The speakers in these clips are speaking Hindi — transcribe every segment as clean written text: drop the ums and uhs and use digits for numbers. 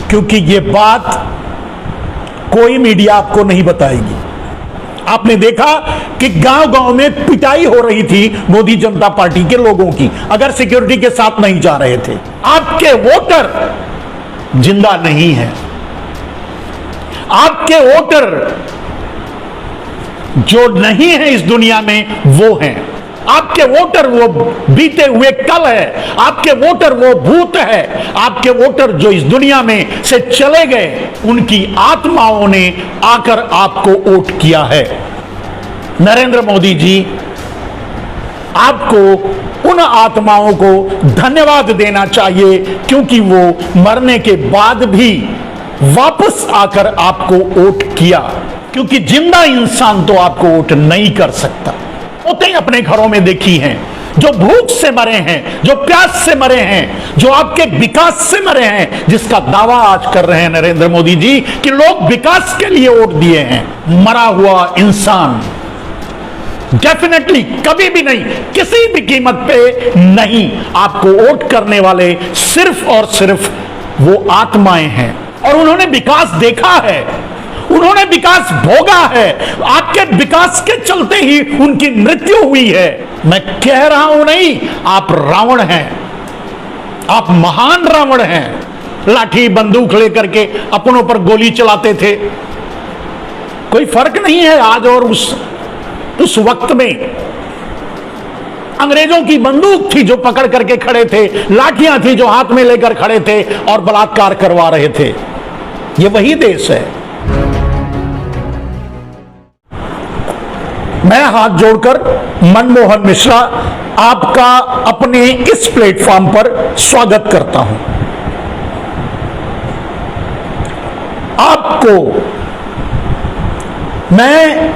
क्योंकि ये बात कोई मीडिया आपको नहीं बताएगी। आपने देखा कि गांव-गांव में पिटाई हो रही थी मोदी जनता पार्टी के लोगों की, अगर सिक्योरिटी के साथ नहीं जा रहे थे। आपके वोटर जिंदा नहीं है, आपके वोटर जो नहीं है इस दुनिया में वो हैं। आपके वोटर वो बीते हुए कल है, आपके वोटर वो भूत है, आपके वोटर जो इस दुनिया में से चले गए, उनकी आत्माओं ने आकर आपको वोट किया है। नरेंद्र मोदी जी, आपको उन आत्माओं को धन्यवाद देना चाहिए, क्योंकि वो मरने के बाद भी वापस आकर आपको वोट किया, क्योंकि जिंदा इंसान तो आपको वोट नहीं कर सकता। होते अपने घरों में देखी हैं, जो भूख से मरे हैं, जो प्यास से मरे हैं, जो आपके विकास से मरे हैं, जिसका दावा आज कर रहे हैं नरेंद्र मोदी जी कि लोग विकास के लिए वोट दिए हैं। मरा हुआ इंसान डेफिनेटली कभी भी नहीं, किसी भी कीमत पे नहीं। आपको वोट करने वाले सिर्फ और सिर्फ वो आत्माएं हैं, और उन्होंने विकास देखा है, उन्होंने विकास भोगा है। आपके विकास के चलते ही उनकी मृत्यु हुई है। मैं कह रहा हूं नहीं, आप रावण हैं, आप महान रावण हैं। लाठी बंदूक लेकर के अपनों पर गोली चलाते थे। कोई फर्क नहीं है आज और उस वक्त में। अंग्रेजों की बंदूक थी जो पकड़ करके खड़े थे, लाठियां थी जो हाथ में लेकर खड़े थे और बलात्कार करवा रहे थे। ये वही देश है। मैं हाथ जोड़कर मनमोहन मिश्रा आपका अपने इस प्लेटफॉर्म पर स्वागत करता हूं। आपको मैं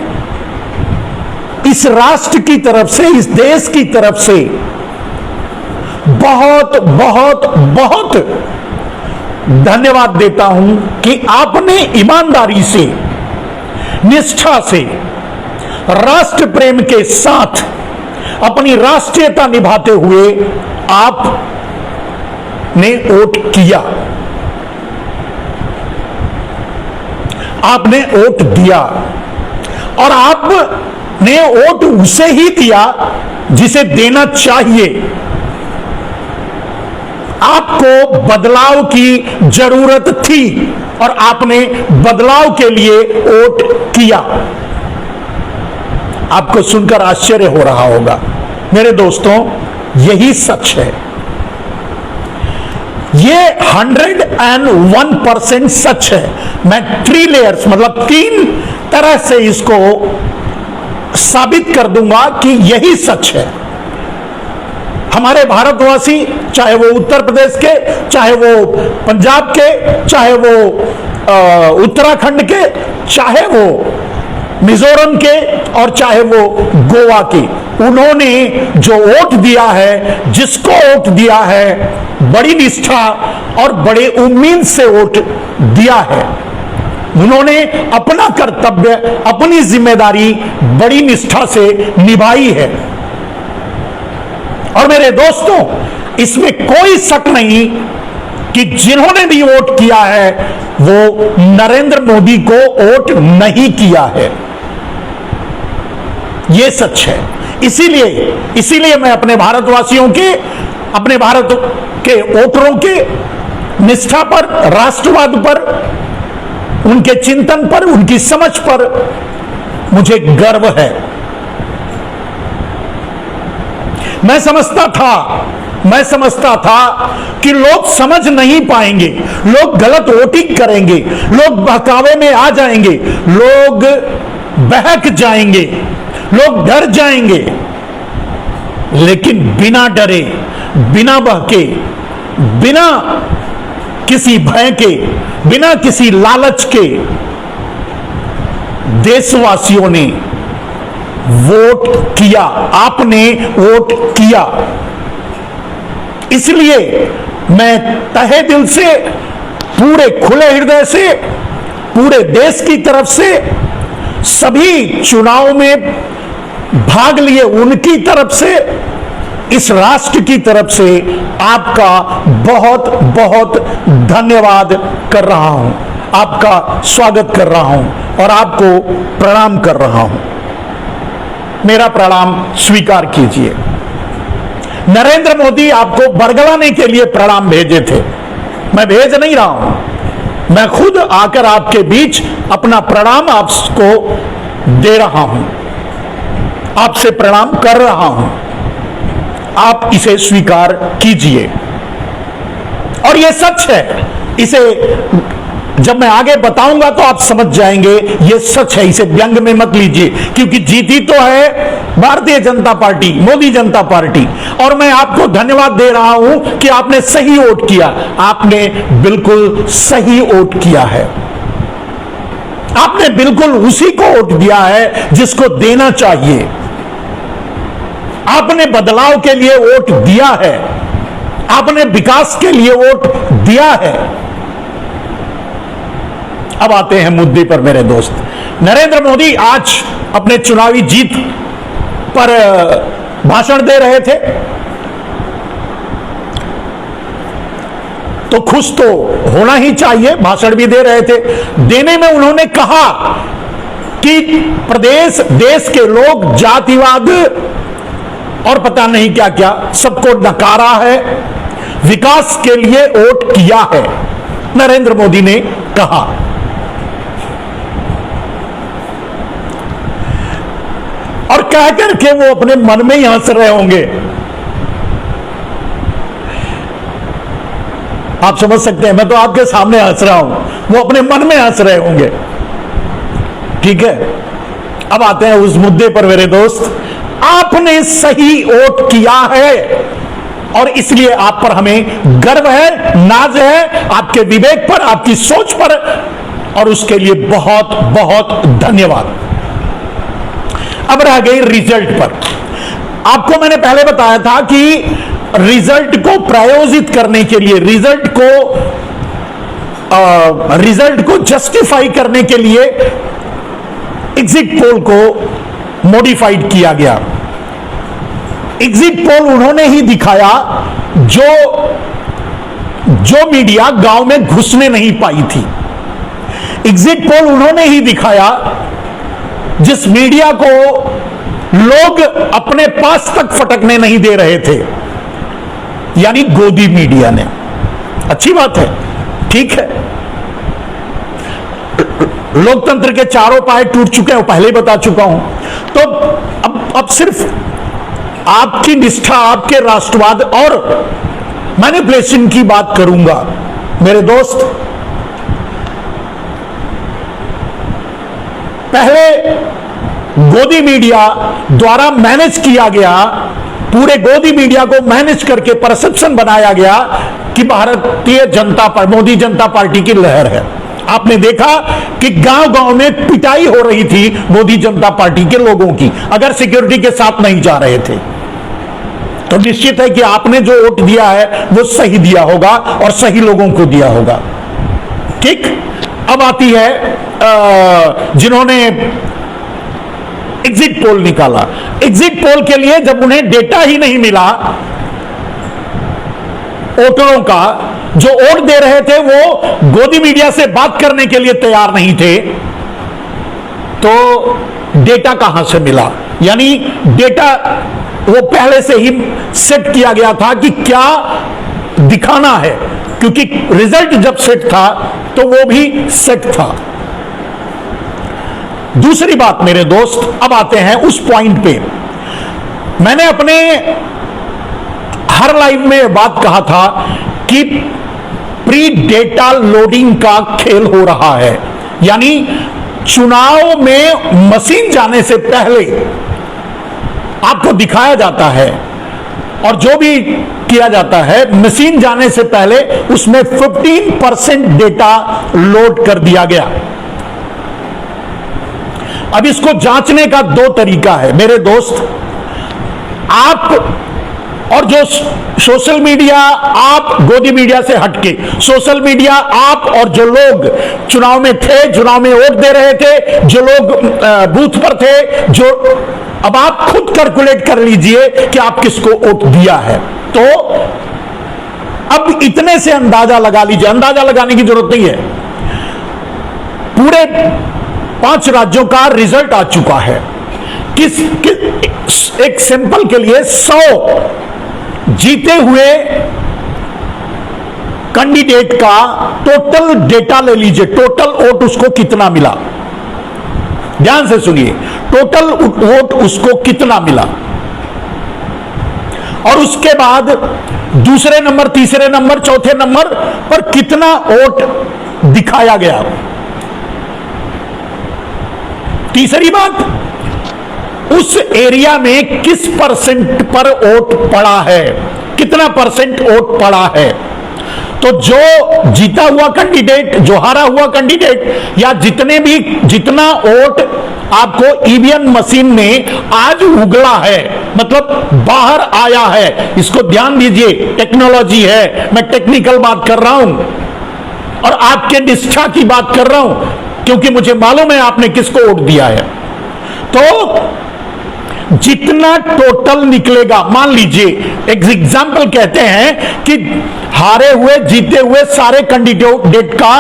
इस राष्ट्र की तरफ से, इस देश की तरफ से बहुत बहुत बहुत धन्यवाद देता हूं कि आपने ईमानदारी से, निष्ठा से, राष्ट्र प्रेम के साथ अपनी राष्ट्रीयता निभाते हुए आपने वोट किया, आपने वोट दिया, और आपने वोट उसे ही दिया जिसे देना चाहिए। आपको बदलाव की जरूरत थी और आपने बदलाव के लिए वोट किया। आपको सुनकर आश्चर्य हो रहा होगा मेरे दोस्तों, यही सच है। ये 101% सच है। मैं 3 लेयर्स मतलब 3 तरह से इसको साबित कर दूंगा कि यही सच है। हमारे भारतवासी, चाहे वो उत्तर प्रदेश के, चाहे वो पंजाब के, चाहे वो उत्तराखंड के, चाहे वो मिजोरम के, और चाहे वो गोवा के, उन्होंने जो वोट दिया है, जिसको वोट दिया है, बड़ी निष्ठा और बड़े उम्मीद से वोट दिया है। उन्होंने अपना कर्तव्य, अपनी जिम्मेदारी बड़ी निष्ठा से निभाई है। और मेरे दोस्तों, इसमें कोई शक नहीं कि जिन्होंने भी वोट किया है वो नरेंद्र मोदी को वोट नहीं किया है। यह सच है। इसीलिए मैं अपने भारतवासियों के, अपने भारत के वोटरों के निष्ठा पर, राष्ट्रवाद पर, उनके चिंतन पर, उनकी समझ पर मुझे गर्व है। मैं समझता था कि लोग समझ नहीं पाएंगे, लोग गलत वोटिंग करेंगे, लोग बहकावे में आ जाएंगे, लोग बहक जाएंगे, लोग डर जाएंगे। लेकिन बिना डरे, बिना बहके, बिना किसी भय के, बिना किसी लालच के देशवासियों ने वोट किया। आपने वोट किया। इसलिए मैं तहे दिल से, पूरे खुले हृदय से, पूरे देश की तरफ से, सभी चुनाव में भाग लिए उनकी तरफ से, इस राष्ट्र की तरफ से आपका बहुत बहुत धन्यवाद कर रहा हूं, आपका स्वागत कर रहा हूं और आपको प्रणाम कर रहा हूं। मेरा प्रणाम स्वीकार कीजिए। नरेंद्र मोदी आपको बरगलाने के लिए प्रणाम भेजे थे, मैं भेज नहीं रहा हूं, मैं खुद आकर आपके बीच अपना प्रणाम आपको दे रहा हूं, आपसे प्रणाम कर रहा हूं, आप इसे स्वीकार कीजिए। और यह सच है, इसे जब मैं आगे बताऊंगा तो आप समझ जाएंगे यह सच है, इसे व्यंग में मत लीजिए, क्योंकि जीती तो है भारतीय जनता पार्टी, मोदी जनता पार्टी, और मैं आपको धन्यवाद दे रहा हूं कि आपने सही वोट किया। आपने बिल्कुल सही वोट किया है, आपने बिल्कुल उसी को वोट दिया है जिसको देना चाहिए। आपने बदलाव के लिए वोट दिया है, आपने विकास के लिए वोट दिया है। अब आते हैं मुद्दे पर मेरे दोस्त। नरेंद्र मोदी आज अपने चुनावी जीत पर भाषण दे रहे थे, तो खुश तो होना ही चाहिए, भाषण भी दे रहे थे। देने में उन्होंने कहा कि प्रदेश देश के लोग जातिवाद और पता नहीं क्या क्या सबको नकारा है, विकास के लिए वोट किया है, नरेंद्र मोदी ने कहा। और कह करके वो अपने मन में ही हंस रहे होंगे। आप समझ सकते हैं, मैं तो आपके सामने हंस रहा हूं, वो अपने मन में हंस रहे होंगे। ठीक है, अब आते हैं उस मुद्दे पर मेरे दोस्त। आपने सही वोट किया है और इसलिए आप पर हमें गर्व है, नाज है, आपके विवेक पर, आपकी सोच पर, और उसके लिए बहुत बहुत धन्यवाद। अब रह गई रिजल्ट पर। आपको मैंने पहले बताया था कि रिजल्ट को प्रायोजित करने के लिए, रिजल्ट को जस्टिफाई करने के लिए एग्जिट पोल को मॉडिफाइड किया गया। एग्जिट पोल उन्होंने ही दिखाया जो मीडिया गांव में घुसने नहीं पाई थी। एग्जिट पोल उन्होंने ही दिखाया जिस मीडिया को लोग अपने पास तक फटकने नहीं दे रहे थे, यानी गोदी मीडिया ने। अच्छी बात है, ठीक है, लोकतंत्र के चारों पाए टूट चुके हैं, पहले ही बता चुका हूं। तो अब सिर्फ आपकी निष्ठा, आपके राष्ट्रवाद और मैनिपुलेशन की बात करूंगा मेरे दोस्त। पहले गोदी मीडिया द्वारा मैनेज किया गया, पूरे गोदी मीडिया को मैनेज करके परसेप्शन बनाया गया कि भारतीय जनता पार्टी, मोदी जनता पार्टी की लहर है। आपने देखा कि गांव-गांव में पिटाई हो रही थी मोदी जनता पार्टी के लोगों की, अगर सिक्योरिटी के साथ नहीं जा रहे थे। तो निश्चित है कि आपने जो वोट दिया है वो सही दिया होगा और सही लोगों को दिया होगा। ठीक, अब आती है जिन्होंने एग्जिट पोल निकाला। एग्जिट पोल के लिए जब उन्हें डेटा ही नहीं मिला वोटरों का, जो वोट दे रहे थे वो गोदी मीडिया से बात करने के लिए तैयार नहीं थे, तो डेटा कहां से मिला? यानी डेटा वो पहले से ही सेट किया गया था कि क्या दिखाना है, क्योंकि रिजल्ट जब सेट था तो वो भी सेट था। दूसरी बात मेरे दोस्त, अब आते हैं उस पॉइंट पे। मैंने अपने हर लाइव में बात कहा था कि प्री डेटा लोडिंग का खेल हो रहा है, यानी चुनाव में मशीन जाने से पहले आपको दिखाया जाता है और जो भी किया जाता है मशीन जाने से पहले उसमें 15% डेटा लोड कर दिया गया। अब इसको जांचने का दो तरीका है मेरे दोस्त। आप और जो सोशल मीडिया, आप गोदी मीडिया से हटके सोशल मीडिया, आप और जो लोग चुनाव में थे, चुनाव में वोट दे रहे थे, जो लोग बूथ पर थे, जो अब आप खुद कैलकुलेट कर लीजिए कि आप किसको वोट दिया है। तो अब इतने से अंदाजा लगा लीजिए, अंदाजा लगाने की जरूरत नहीं है, पूरे 5 राज्यों का रिजल्ट आ चुका है। एक सैंपल के लिए 100 जीते हुए कैंडिडेट का टोटल डेटा ले लीजिए, टोटल वोट उसको कितना मिला, ध्यान से सुनिए, टोटल वोट उसको कितना मिला, और उसके बाद दूसरे नंबर, तीसरे नंबर, चौथे नंबर पर कितना वोट दिखाया गया। तीसरी बात, उस एरिया में किस परसेंट पर वोट पड़ा है, कितना परसेंट वोट पड़ा है। तो जो जीता हुआ कैंडिडेट, जो हारा हुआ कैंडिडेट, या जितना वोट आपको ईवीएम मशीन में आज उगला है, मतलब बाहर आया है, इसको ध्यान दीजिए, टेक्नोलॉजी है, मैं टेक्निकल बात कर रहा हूं और आपके निष्ठा की बात कर रहा हूं, क्योंकि मुझे मालूम है आपने किसको वोट दिया है। तो जितना टोटल निकलेगा, मान लीजिए एक एग्जाम्पल कहते हैं कि हारे हुए जीते हुए सारे कैंडिडेट का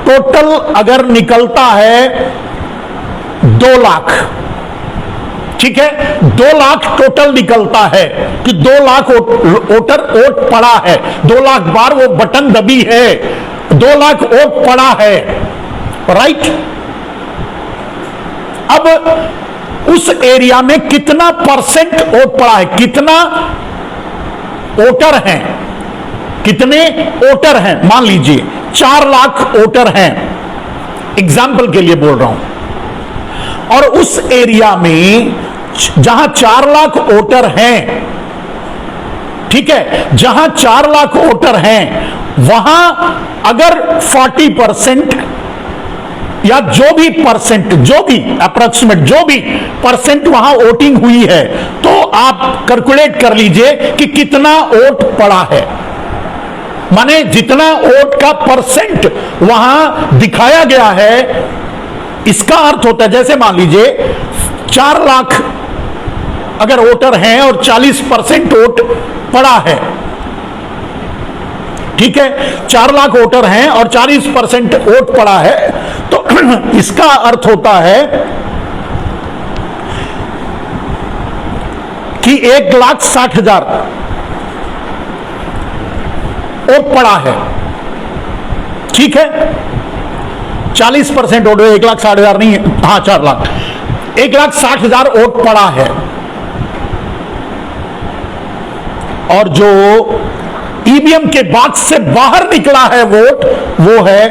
टोटल अगर निकलता है 2 लाख, ठीक है, 2 लाख टोटल निकलता है कि 2 लाख वोटर वोट पड़ा है, 2 लाख बार वो बटन दबी है, 2 लाख वोट पड़ा है, राइट। अब उस एरिया में कितना परसेंट वोट पड़ा है, कितना वोटर हैं, कितने वोटर हैं, मान लीजिए 4 लाख वोटर हैं, एग्जाम्पल के लिए बोल रहा हूं, और उस एरिया में जहां 4 लाख वोटर हैं, ठीक है, जहां 4 लाख वोटर हैं, वहां अगर 40% या जो भी परसेंट, जो भी अप्रोक्सीमेट जो भी परसेंट वहां वोटिंग हुई है, तो आप कैलकुलेट कर लीजिए कि कितना वोट पड़ा है, माने जितना वोट का परसेंट वहां दिखाया गया है। इसका अर्थ होता है, जैसे मान लीजिए 4 लाख अगर वोटर हैं और 40% वोट पड़ा है, ठीक है, 4 लाख वोटर हैं और 40% वोट पड़ा है, तो इसका अर्थ होता है कि 1,60,000 वोट पड़ा है, ठीक है, 40% वोट, 1,60,000 नहीं है, हाँ 4 लाख, 1,60,000 वोट पड़ा है, और जो ईवीएम के बॉक्स से बाहर निकला है वोट, वो है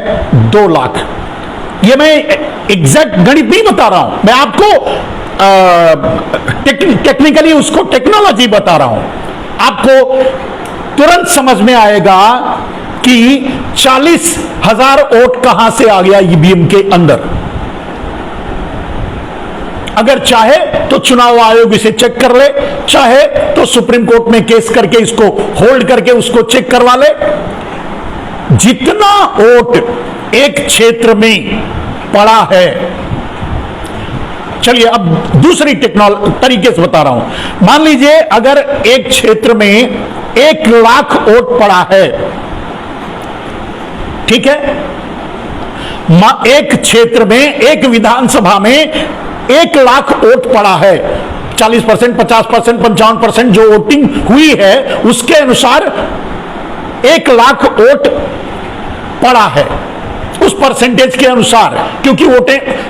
2 लाख। ये मैं एग्जैक्ट गणित नहीं बता रहा हूं, मैं आपको टेक्निकली उसको टेक्नोलॉजी बता रहा हूं, आपको तुरंत समझ में आएगा कि 40,000 वोट कहां से आ गया ईवीएम के अंदर। अगर चाहे तो चुनाव आयोग इसे चेक कर ले, चाहे तो सुप्रीम कोर्ट में केस करके इसको होल्ड करके उसको चेक करवा ले। जितना वोट एक क्षेत्र में पड़ा है, चलिए अब दूसरी तरीके से बता रहा हूं। मान लीजिए अगर एक क्षेत्र में 1 लाख वोट पड़ा है, ठीक है, एक क्षेत्र में, एक विधानसभा में 1 लाख वोट पड़ा है, 40%, 50%, 55% जो वोटिंग हुई है उसके अनुसार 1 लाख वोट पड़ा है, उस परसेंटेज के अनुसार, क्योंकि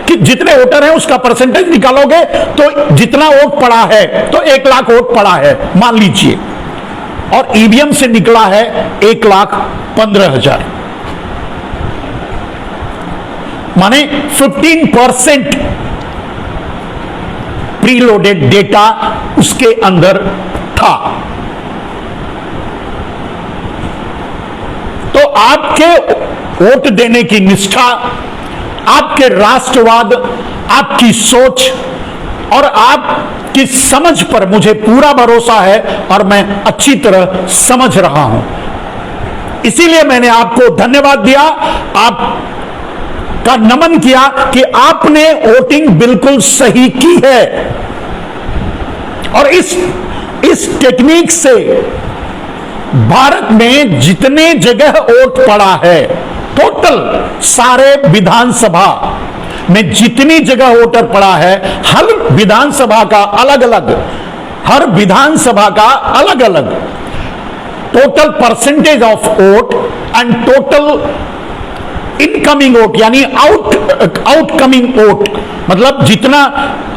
कि जितने वोटर हैं उसका परसेंटेज निकालोगे तो जितना वोट पड़ा है, तो 1 लाख वोट पड़ा है मान लीजिए, और ईवीएम से निकला है 1,15,000, माने 15% प्रीलोडेड डेटा उसके अंदर था। तो आपके वोट देने की निष्ठा, आपके राष्ट्रवाद, आपकी सोच और आपकी समझ पर मुझे पूरा भरोसा है और मैं अच्छी तरह समझ रहा हूं। इसीलिए मैंने आपको धन्यवाद दिया, आप का नमन किया कि आपने वोटिंग बिल्कुल सही की है। और इस टेक्निक से भारत में जितने जगह वोट पड़ा है, टोटल सारे विधानसभा में जितनी जगह वोटर पड़ा है, हर विधानसभा का अलग अलग, हर विधानसभा का अलग अलग total percentage of vote and total incoming vote, यानी आउटकमिंग वोट, मतलब जितना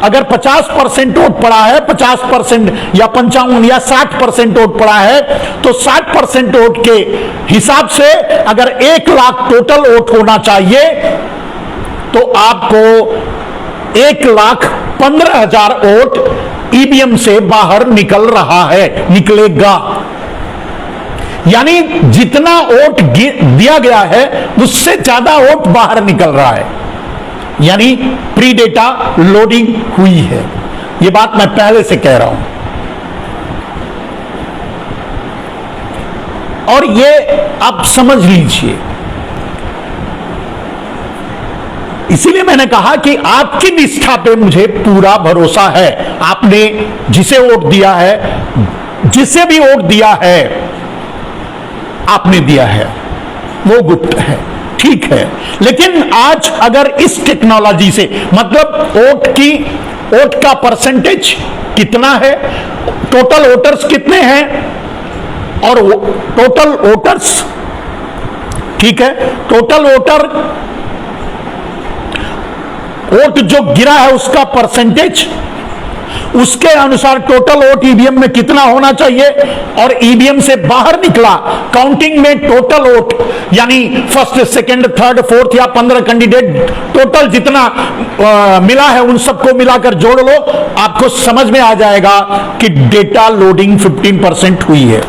अगर 50% वोट पड़ा है, 50% या 55 या 60% वोट पड़ा है, तो 60% वोट के हिसाब से अगर 1 लाख टोटल वोट होना चाहिए तो आपको 1,15,000 वोट ईवीएम से बाहर निकल रहा है, निकलेगा। यानी जितना वोट दिया गया है उससे ज्यादा वोट बाहर निकल रहा है, यानी प्री डेटा लोडिंग हुई है। यह बात मैं पहले से कह रहा हूं और यह आप समझ लीजिए। इसीलिए मैंने कहा कि आपकी निष्ठा पे मुझे पूरा भरोसा है। आपने जिसे वोट दिया है, जिसे भी वोट दिया है, आपने दिया है, वो गुप्त है, ठीक है। लेकिन आज अगर इस टेक्नोलॉजी से, मतलब वोट का परसेंटेज कितना है, टोटल वोटर्स कितने हैं और टोटल वोटर्स, ठीक है, टोटल वोट जो गिरा है उसका परसेंटेज, उसके अनुसार टोटल वोट ईवीएम में कितना होना चाहिए और ईवीएम से बाहर निकला काउंटिंग में टोटल वोट, यानी फर्स्ट, सेकंड, थर्ड, फोर्थ या 15 कैंडिडेट टोटल जितना मिला है उन सबको मिलाकर जोड़ लो, आपको समझ में आ जाएगा कि डेटा लोडिंग 15% हुई है।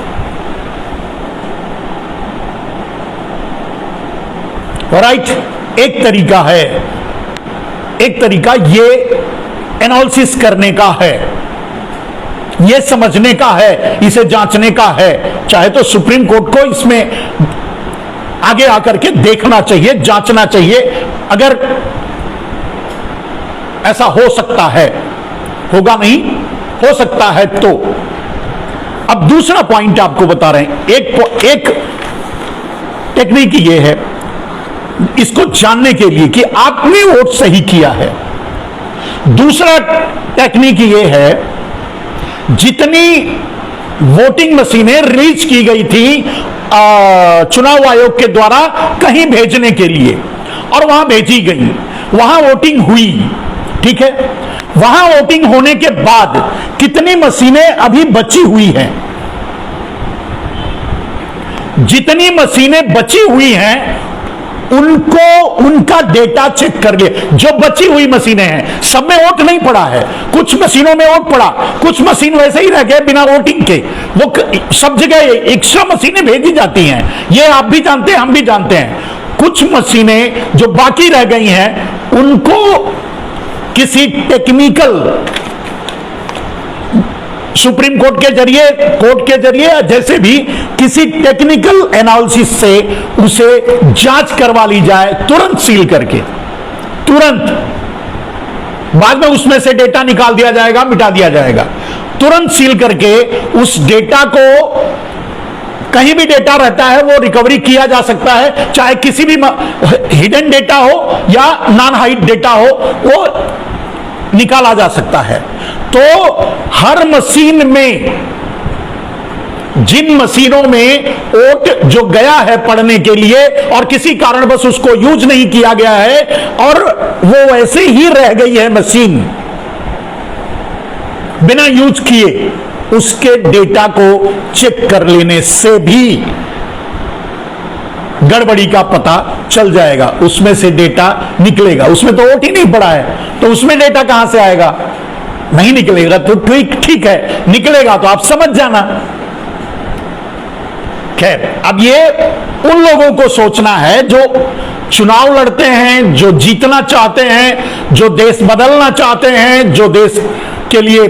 राइट, एक तरीका है, एक तरीका ये एनालिसिस करने का है, ये समझने का है, इसे जांचने का है। चाहे तो सुप्रीम कोर्ट को इसमें आगे आकर के देखना चाहिए, जांचना चाहिए, अगर ऐसा हो सकता है, होगा नहीं, हो सकता है तो। अब दूसरा पॉइंट आपको बता रहे हैं, एक टेक्निक ये है इसको जानने के लिए कि आपने वोट सही किया है। दूसरा टेक्निक ये है, जितनी वोटिंग मशीनें रिलीज की गई थी चुनाव आयोग के द्वारा कहीं भेजने के लिए और वहां भेजी गई, वहां वोटिंग हुई, ठीक है, वहां वोटिंग होने के बाद कितनी मशीनें अभी बची हुई हैं, जितनी मशीनें बची हुई हैं उनको, उनका डेटा चेक कर लिए। जो बची हुई मशीनें हैं सब में वोट नहीं पड़ा है, कुछ मशीनों में वोट पड़ा, कुछ मशीन वैसे ही रह गए बिना वोटिंग के, वो सब जगह एक्स्ट्रा मशीनें भेजी जाती हैं, ये आप भी जानते हैं, हम भी जानते हैं। कुछ मशीनें जो बाकी रह गई हैं उनको किसी टेक्निकल, सुप्रीम कोर्ट के जरिए जैसे भी किसी टेक्निकल एनालिसिस से उसे जांच करवा ली जाए, तुरंत सील करके, तुरंत, बाद में उसमें से डेटा निकाल दिया जाएगा, मिटा दिया जाएगा, तुरंत सील करके उस डेटा को, कहीं भी डेटा रहता है वो रिकवरी किया जा सकता है, चाहे किसी भी हिडन डेटा हो या नॉन हाइड डेटा हो, वो निकाला जा सकता है। तो हर मशीन में, जिन मशीनों में वोट जो गया है पढ़ने के लिए और किसी कारणवश उसको यूज नहीं किया गया है और वो वैसे ही रह गई है मशीन बिना यूज किए, उसके डेटा को चेक कर लेने से भी गड़बड़ी का पता चल जाएगा, उसमें से डेटा निकलेगा। उसमें तो वोट ही नहीं पड़ा है तो उसमें डेटा कहां से आएगा, नहीं निकलेगा। तो ठीक है, निकलेगा तो आप समझ जाना। खैर, अब ये उन लोगों को सोचना है जो चुनाव लड़ते हैं, जो जीतना चाहते हैं, जो देश बदलना चाहते हैं, जो देश के लिए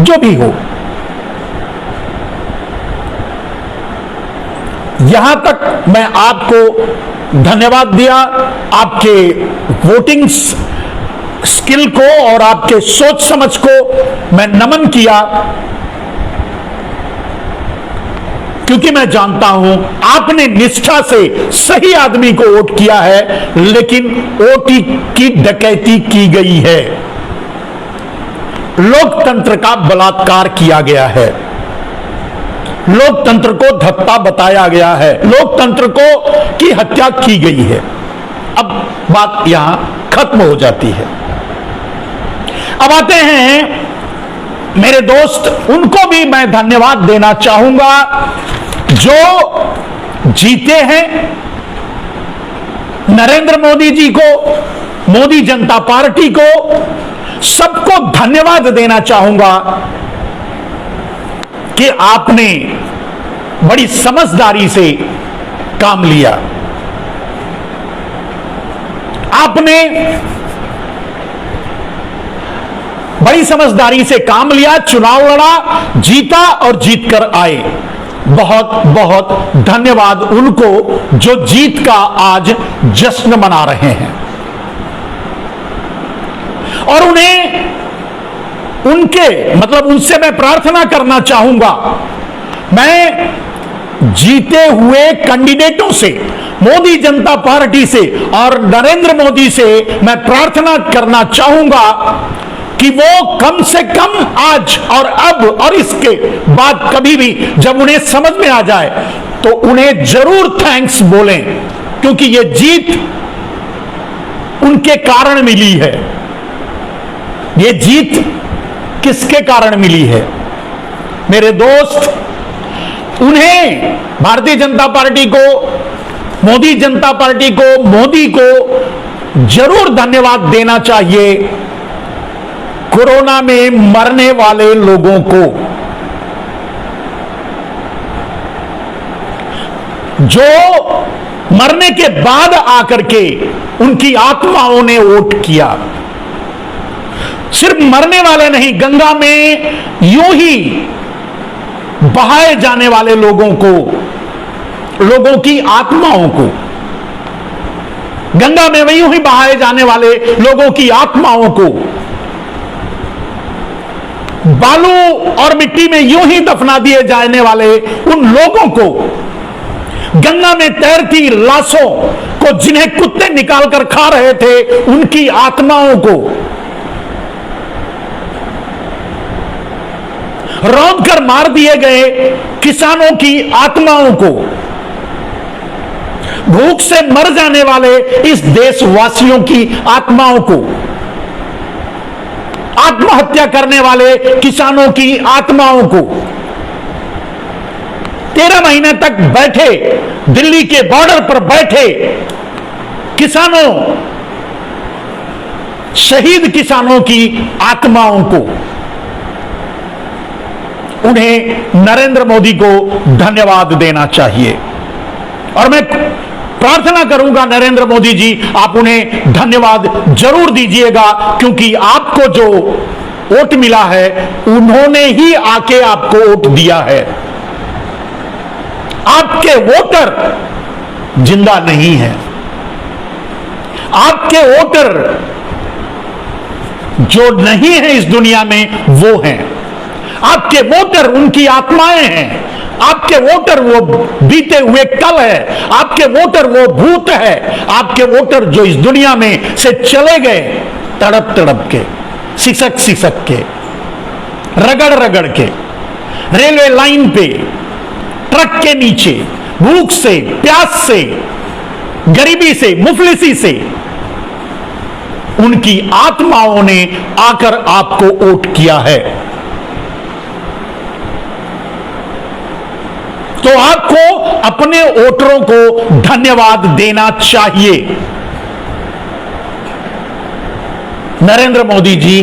जो भी हो। यहां तक मैं आपको धन्यवाद दिया, आपके वोटिंग स्किल को और आपके सोच समझ को मैं नमन किया। क्योंकि मैं जानता हूं आपने निष्ठा से सही आदमी को वोट किया है, लेकिन वोट की डकैती की गई है, लोकतंत्र का बलात्कार किया गया है, लोकतंत्र को धत्ता बताया गया है, लोकतंत्र को की हत्या की गई है। अब बात यहां खत्म हो जाती है। अब आते हैं मेरे दोस्त, उनको भी मैं धन्यवाद देना चाहूंगा जो जीते हैं, नरेंद्र मोदी जी को, मोदी जनता पार्टी को, सबको धन्यवाद देना चाहूंगा कि आपने बड़ी समझदारी से काम लिया, आपने बड़ी समझदारी से काम लिया, चुनाव लड़ा, जीता और जीतकर आए। बहुत बहुत धन्यवाद उनको जो जीत का आज जश्न मना रहे हैं। और उन्हें उनसे मैं प्रार्थना करना चाहूंगा, मैं जीते हुए कैंडिडेटों से, मोदी जनता पार्टी से और नरेंद्र मोदी से मैं प्रार्थना करना चाहूंगा कि वो कम से कम आज और अब और इसके बाद कभी भी जब उन्हें समझ में आ जाए तो उन्हें जरूर थैंक्स बोलें, क्योंकि ये जीत उनके कारण मिली है। ये जीत किसके कारण मिली है मेरे दोस्त? उन्हें, भारतीय जनता पार्टी को, मोदी जनता पार्टी को, मोदी को जरूर धन्यवाद देना चाहिए कोरोना में मरने वाले लोगों को, जो मरने के बाद आकर के उनकी आत्माओं ने वोट किया। सिर्फ मरने वाले नहीं, गंगा में यूं ही बहाए जाने वाले लोगों को, लोगों की आत्माओं को, गंगा में यूं ही बहाए जाने वाले लोगों की आत्माओं को, बालू और मिट्टी में यूं ही दफना दिए जाने वाले उन लोगों को, गंगा में तैरती लाशों को जिन्हें कुत्ते निकाल कर खा रहे थे, उनकी आत्माओं को, रौंद कर मार दिए गए किसानों की आत्माओं को, भूख से मर जाने वाले इस देशवासियों की आत्माओं को, आत्महत्या करने वाले किसानों की आत्माओं को, 13 महीने तक बैठे, दिल्ली के बॉर्डर पर बैठे किसानों, शहीद किसानों की आत्माओं को, उन्हें नरेंद्र मोदी को धन्यवाद देना चाहिए। और मैं प्रार्थना करूंगा नरेंद्र मोदी जी, आप उन्हें धन्यवाद जरूर दीजिएगा, क्योंकि आपको जो वोट मिला है उन्होंने ही आके आपको वोट दिया है। आपके वोटर जिंदा नहीं है, आपके वोटर जो नहीं है इस दुनिया में वो हैं। आपके वोटर उनकी आत्माएं हैं, आपके वोटर वो बीते हुए कल है, आपके वोटर वो भूत है, आपके वोटर जो इस दुनिया में से चले गए तड़प तड़प के, सिसक सिसक के, रगड़ रगड़ के, रेलवे लाइन पे, ट्रक के नीचे, भूख से, प्यास से, गरीबी से, मुफलिसी से, उनकी आत्माओं ने आकर आपको वोट किया है। तो आपको अपने वोटरों को धन्यवाद देना चाहिए। नरेंद्र मोदी जी,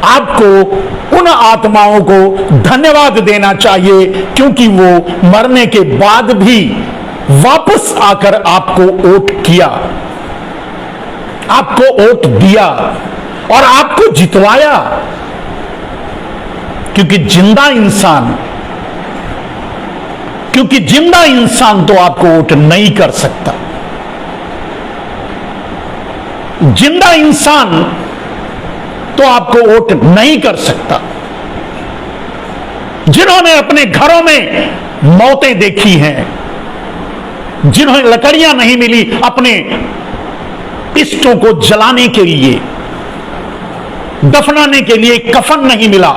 आपको उन आत्माओं को धन्यवाद देना चाहिए, क्योंकि वो मरने के बाद भी वापस आकर आपको वोट किया, आपको वोट दिया और आपको जितवाया। क्योंकि जिंदा इंसान तो आपको वोट नहीं कर सकता। जिंदा इंसान तो आपको वोट नहीं कर सकता। जिन्होंने अपने घरों में मौतें देखी हैं, जिन्हें लकड़ियां नहीं मिली अपने इष्टों को जलाने के लिए, दफनाने के लिए कफन नहीं मिला,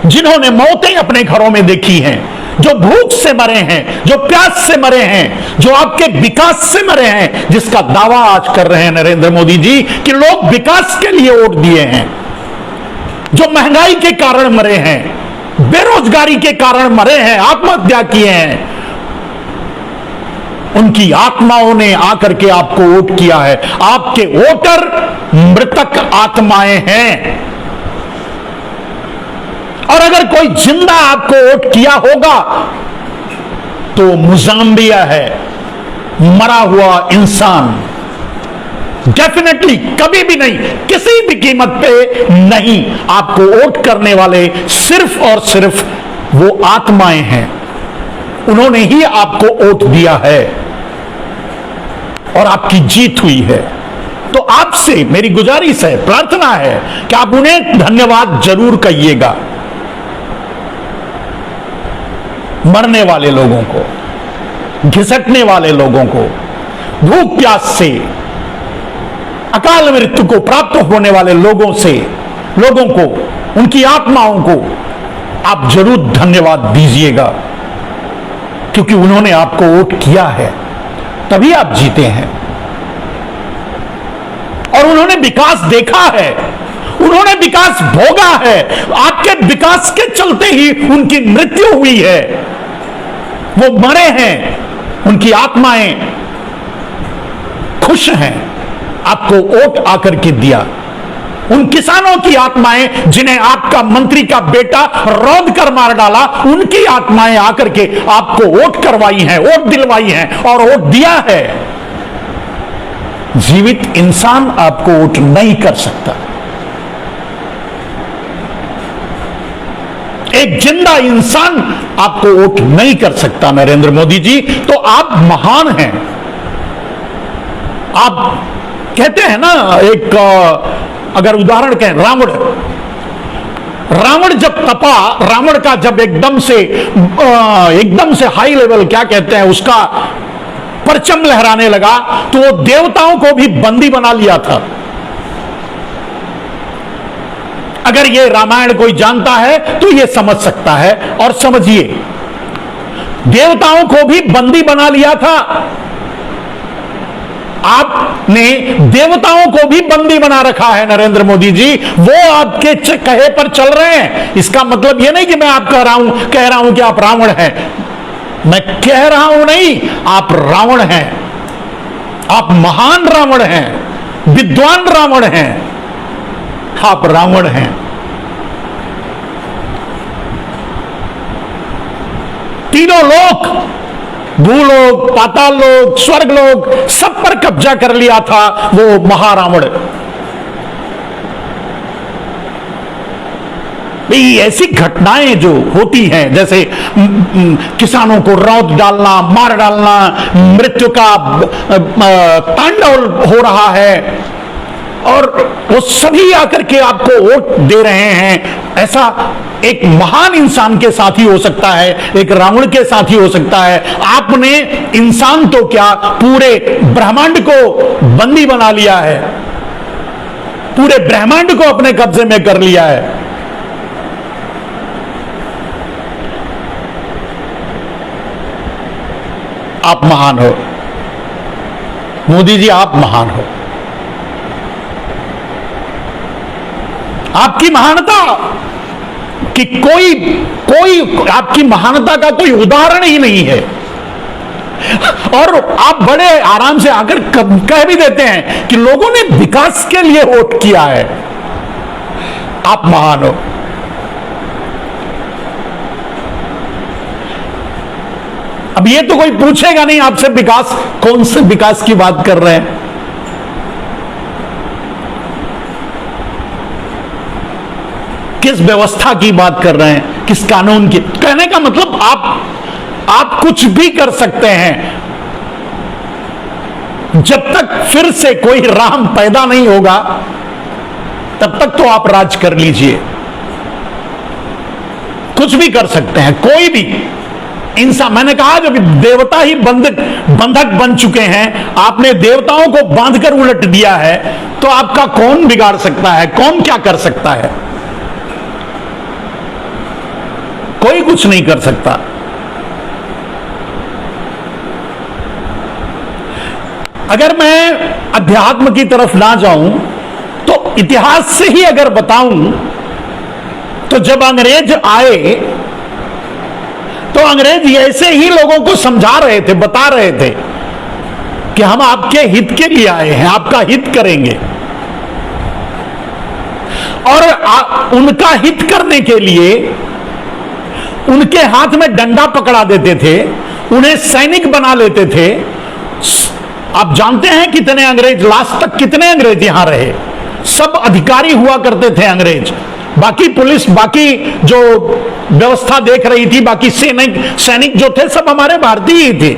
जिन्होंने मौतें अपने घरों में देखी हैं, जो भूख से मरे हैं, जो प्यास से मरे हैं, जो आपके विकास से मरे हैं, जिसका दावा आज कर रहे हैं नरेंद्र मोदी जी कि लोग विकास के लिए वोट दिए हैं, जो महंगाई के कारण मरे हैं, बेरोजगारी के कारण मरे हैं, आत्महत्या किए हैं, उनकी आत्माओं ने आकर के आपको वोट किया है। आपके वोटर मृतक आत्माएं हैं। और अगर कोई जिंदा आपको वोट किया होगा तो मुजाम्बिया है, मरा हुआ इंसान। डेफिनेटली कभी भी नहीं, किसी भी कीमत पे नहीं। आपको वोट करने वाले सिर्फ और सिर्फ वो आत्माएं हैं, उन्होंने ही आपको वोट दिया है और आपकी जीत हुई है। तो आपसे मेरी गुजारिश है, प्रार्थना है कि आप उन्हें धन्यवाद जरूर कहिएगा। मरने वाले लोगों को, घिसटने वाले लोगों को, भूख प्यास से अकाल मृत्यु को प्राप्त होने वाले लोगों को, उनकी आत्माओं को आप जरूर धन्यवाद दीजिएगा, क्योंकि उन्होंने आपको वोट किया है, तभी आप जीते हैं। और उन्होंने विकास देखा है, उन्होंने विकास भोगा है। आपके विकास के चलते ही उनकी मृत्यु हुई है, वो मरे हैं, उनकी आत्माएं खुश हैं, आपको वोट आकर के दिया। उन किसानों की आत्माएं जिन्हें आपका मंत्री का बेटा रौंद कर मार डाला, उनकी आत्माएं आकर के आपको वोट करवाई हैं, वोट दिलवाई हैं और वोट दिया है। जीवित इंसान आपको वोट नहीं कर सकता। एक जिंदा इंसान आपको वोट नहीं कर सकता नरेंद्र मोदी जी। तो आप महान हैं। आप कहते हैं ना, एक अगर उदाहरण कहें, रावण जब तपा, रावण का जब एकदम से हाई लेवल, क्या कहते हैं, उसका परचम लहराने लगा, तो वो देवताओं को भी बंदी बना लिया था। अगर ये रामायण कोई जानता है तो ये समझ सकता है। और समझिए, देवताओं को भी बंदी बना लिया था। आपने देवताओं को भी बंदी बना रखा है नरेंद्र मोदी जी, वो आपके कहे पर चल रहे हैं। इसका मतलब ये नहीं कि मैं आप कह रहा हूं कि आप रावण हैं। मैं कह रहा हूं नहीं, आप रावण हैं। आप महान रावण हैं, विद्वान रावण हैं, आप रावण हैं। तीनों लोक, भूलोक, पाताल लोक, स्वर्ग लोक, सब पर कब्जा कर लिया था वो महारावण। ऐसी घटनाएं जो होती हैं, जैसे किसानों को रौंद डालना, मार डालना, मृत्यु का तांडव हो रहा है, और वो सभी आकर के आपको वोट दे रहे हैं। ऐसा एक महान इंसान के साथ ही हो सकता है, एक रावण के साथ ही हो सकता है। आपने इंसान तो क्या, पूरे ब्रह्मांड को बंदी बना लिया है, पूरे ब्रह्मांड को अपने कब्जे में कर लिया है। आप महान हो मोदी जी, आप महान हो। आपकी महानता कि कोई आपकी महानता का कोई उदाहरण ही नहीं है। और आप बड़े आराम से आकर कह भी देते हैं कि लोगों ने विकास के लिए वोट किया है। आप महान हो। अब ये तो कोई पूछेगा नहीं आपसे विकास, कौन से विकास की बात कर रहे हैं। किस व्यवस्था की बात कर रहे हैं, किस कानून की। कहने का मतलब आप कुछ भी कर सकते हैं, जब तक फिर से कोई राम पैदा नहीं होगा तब तक तो आप राज कर लीजिए। कुछ भी कर सकते हैं, कोई भी इंसान। मैंने कहा जब देवता ही बंधक बन चुके हैं, आपने देवताओं को बांधकर उलट दिया है, तो आपका कौन बिगाड़ सकता है, कौन क्या कर सकता है? कोई कुछ नहीं कर सकता। अगर मैं अध्यात्म की तरफ ना जाऊं तो इतिहास से ही अगर बताऊं तो जब अंग्रेज आए तो अंग्रेज ऐसे ही लोगों को समझा रहे थे, बता रहे थे कि हम आपके हित के लिए आए हैं, आपका हित करेंगे। और उनका हित करने के लिए उनके हाथ में डंडा पकड़ा देते थे, उन्हें सैनिक बना लेते थे। आप जानते हैं कितने अंग्रेज, लास्ट तक कितने अंग्रेज यहां रहे? सब अधिकारी हुआ करते थे अंग्रेज, बाकी पुलिस, बाकी जो व्यवस्था देख रही थी, बाकी सैनिक जो थे सब हमारे भारतीय ही थे।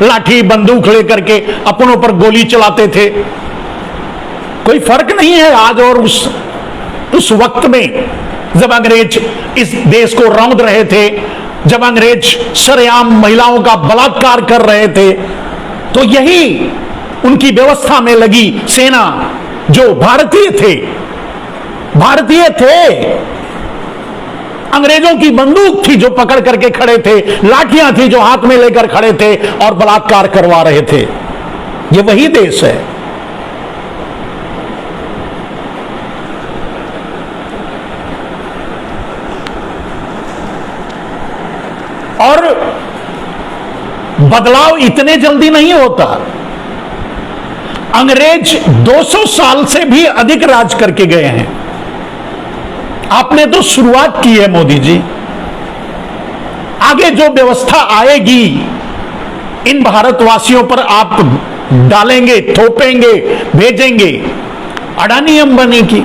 लाठी बंदूक लेकर के अपनों पर गोली चलाते थे। कोई फर्क नहीं है आज और उस वक्त में, जब अंग्रेज इस देश को रौंद रहे थे, जब अंग्रेज सरेआम महिलाओं का बलात्कार कर रहे थे, तो यही उनकी व्यवस्था में लगी सेना जो भारतीय थे, अंग्रेजों की बंदूक थी जो पकड़ करके खड़े थे, लाठियां थी जो हाथ में लेकर खड़े थे और बलात्कार करवा रहे थे। ये वही देश है। और बदलाव इतने जल्दी नहीं होता। अंग्रेज 200 साल से भी अधिक राज करके गए हैं। आपने तो शुरुआत की है मोदी जी, आगे जो व्यवस्था आएगी इन भारतवासियों पर आप डालेंगे, थोपेंगे, भेजेंगे। अडानी अंबानी की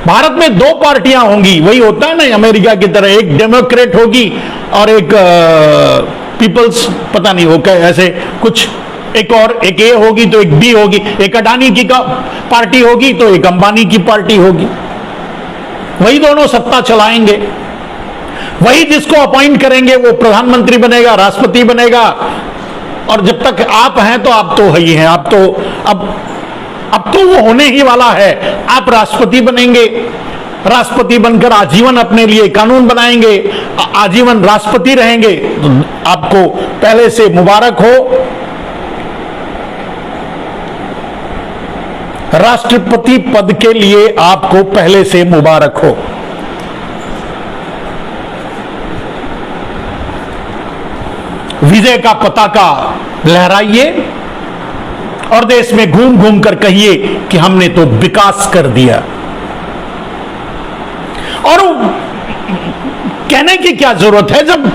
भारत में 2 पार्टियां होंगी, वही होता है ना अमेरिका की तरह, एक डेमोक्रेट होगी और एक पीपल्स, पता नहीं हो क्या ऐसे कुछ, एक ए होगी तो एक बी होगी, एक अडानी की पार्टी होगी तो एक अंबानी की पार्टी होगी। वही दोनों सत्ता चलाएंगे, वही जिसको अपॉइंट करेंगे वो प्रधानमंत्री बनेगा, राष्ट्रपति बनेगा। और जब तक आप हैं तो आप तो ही हैं, आप तो अब तो वो होने ही वाला है। आप राष्ट्रपति बनेंगे, राष्ट्रपति बनकर आजीवन अपने लिए कानून बनाएंगे, आजीवन राष्ट्रपति रहेंगे। तो आपको पहले से मुबारक हो, राष्ट्रपति पद के लिए आपको पहले से मुबारक हो। विजय का पताका लहराइए और देश में घूम घूम कर कहिए कि हमने तो विकास कर दिया। और कहने की क्या जरूरत है जब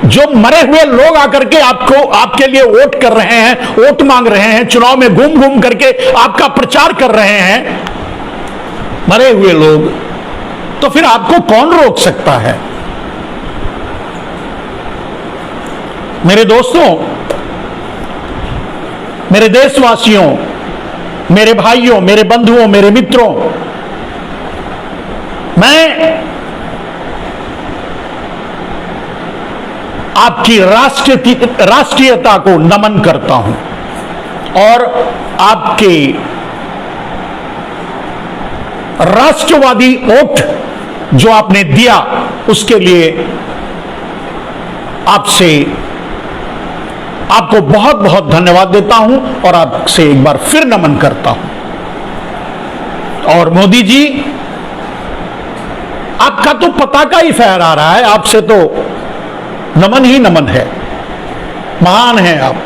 जो मरे हुए लोग आकर के आपके लिए वोट कर रहे हैं, वोट मांग रहे हैं, चुनाव में घूम घूम करके आपका प्रचार कर रहे हैं, मरे हुए लोग, तो फिर आपको कौन रोक सकता है? मेरे दोस्तों, मेरे देशवासियों, मेरे भाइयों, मेरे बंधुओं, मेरे मित्रों, मैं आपकी राष्ट्रीयता को नमन करता हूं और आपके राष्ट्रवादी वोट जो आपने दिया उसके लिए आपको बहुत बहुत धन्यवाद देता हूं और आपसे एक बार फिर नमन करता हूं। और मोदी जी, आपका तो पताका ही फहरा रहा है, आपसे तो नमन ही नमन है। महान हैं आप,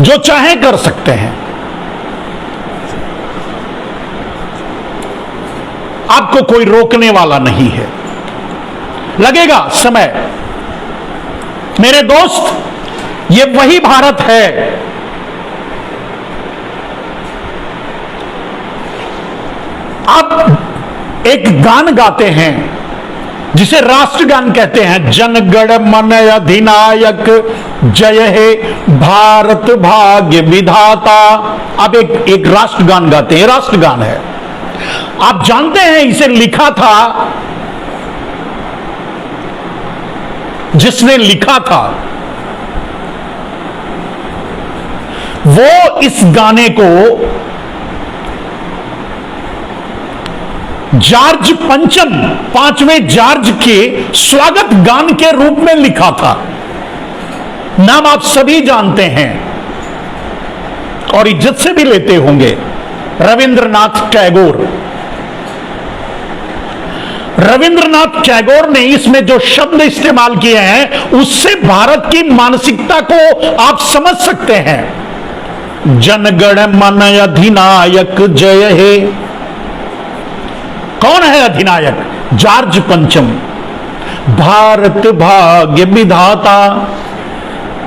जो चाहे कर सकते हैं। आपको कोई रोकने वाला नहीं है। लगेगा समय। मेरे दोस्त, ये वही भारत है आप एक गान गाते हैं जिसे राष्ट्रगान कहते हैं, जनगण मन अधिनायक जय हे भारत भाग्य विधाता। आप एक राष्ट्रगान गाते हैं, राष्ट्रगान है। आप जानते हैं इसे लिखा था जिसने लिखा था, वो इस गाने को जॉर्ज पंचम, 5वें जॉर्ज के स्वागत गान के रूप में लिखा था। नाम आप सभी जानते हैं और इज्जत से भी लेते होंगे, रविंद्रनाथ टैगोर। रविंद्रनाथ टैगोर ने इसमें जो शब्द इस्तेमाल किए हैं, उससे भारत की मानसिकता को आप समझ सकते हैं। जनगण मन अधिनायक जय हे। कौन है अधिनायक? जॉर्ज पंचम। भारत भाग्य विधाता,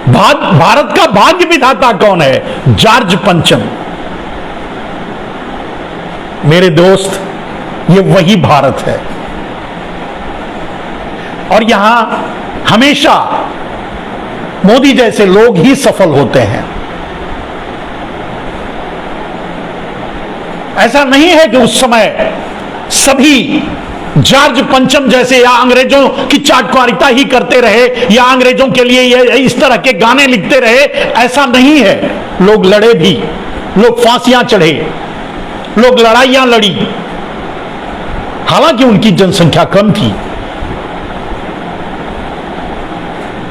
भारत का भाग्य विधाता कौन है? जॉर्ज पंचम। मेरे दोस्त, ये वही भारत है। और यहां हमेशा मोदी जैसे लोग ही सफल होते हैं। ऐसा नहीं है कि उस समय सभी जॉर्ज पंचम जैसे या अंग्रेजों की चाटकारिता ही करते रहे या अंग्रेजों के लिए ये इस तरह के गाने लिखते रहे। ऐसा नहीं है। लोग लड़े भी, लोग फांसियां चढ़े, लोग लड़ाइयां लड़ी, हालांकि उनकी जनसंख्या कम थी,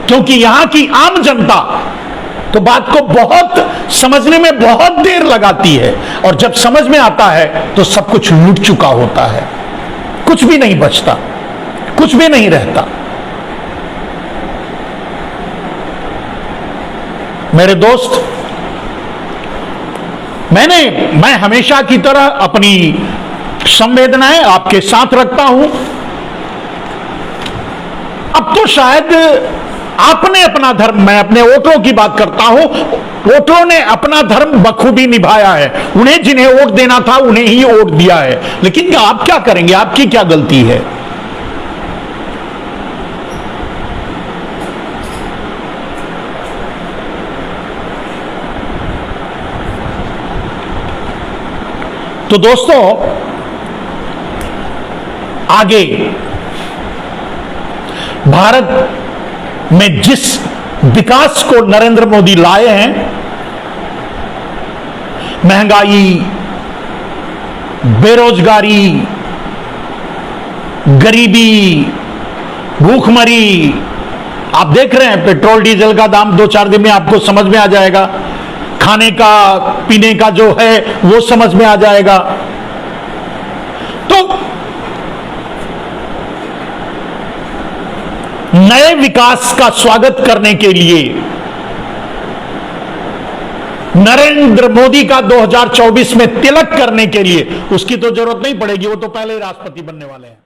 क्योंकि यहां की आम जनता तो बात को बहुत समझने में बहुत देर लगाती है, और जब समझ में आता है तो सब कुछ लूट चुका होता है, कुछ भी नहीं बचता, कुछ भी नहीं रहता। मेरे दोस्त, मैं हमेशा की तरह अपनी संवेदनाएं आपके साथ रखता हूं। अब तो शायद आपने अपना धर्म, मैं अपने वोटरों की बात करता हूं, वोटरों ने अपना धर्म बखूबी निभाया है। उन्हें जिन्हें वोट देना था उन्हें ही वोट दिया है। लेकिन आप क्या करेंगे? आपकी क्या गलती है? तो दोस्तों, आगे भारत में जिस विकास को नरेंद्र मोदी लाए हैं, महंगाई, बेरोजगारी, गरीबी, भूखमरी, आप देख रहे हैं पेट्रोल डीजल का दाम 2-4 दिन में आपको समझ में आ जाएगा। खाने का पीने का जो है वो समझ में आ जाएगा। तो नए विकास का स्वागत करने के लिए नरेंद्र मोदी का 2024 में तिलक करने के लिए उसकी तो जरूरत नहीं पड़ेगी, वो तो पहले ही राष्ट्रपति बनने वाले हैं।